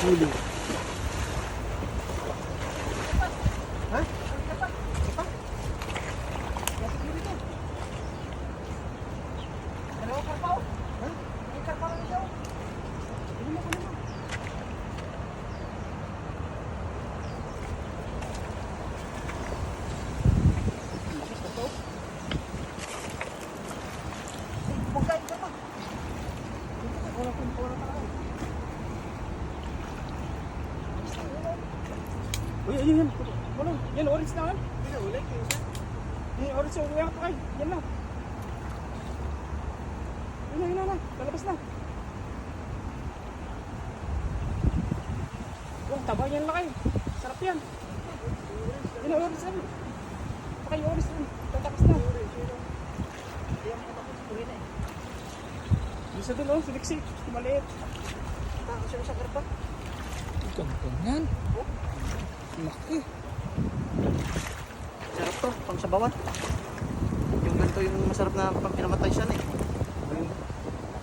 Huli. Ha? Dalawa karpaw? Ha? May karpaw na siya. Kunin mo. Bugay ka pa. Wala pa. Uy, ayun. Wala. Yan, orange na yan. Yan, orange yung uwi pa kayo. Yan na. Yun na. Lalabas na. Oh, taba yan na kayo. Sarap yan. Yan na, orange na. Pakay, orange na. Tatakas na. Isa dun, oh. Siliksik. Maliit. Takot siya sa karpaw. Ganyan. Laki. Sarap to, pang sabawan. Yung ganito yung masarap na pang pinamatay siya eh.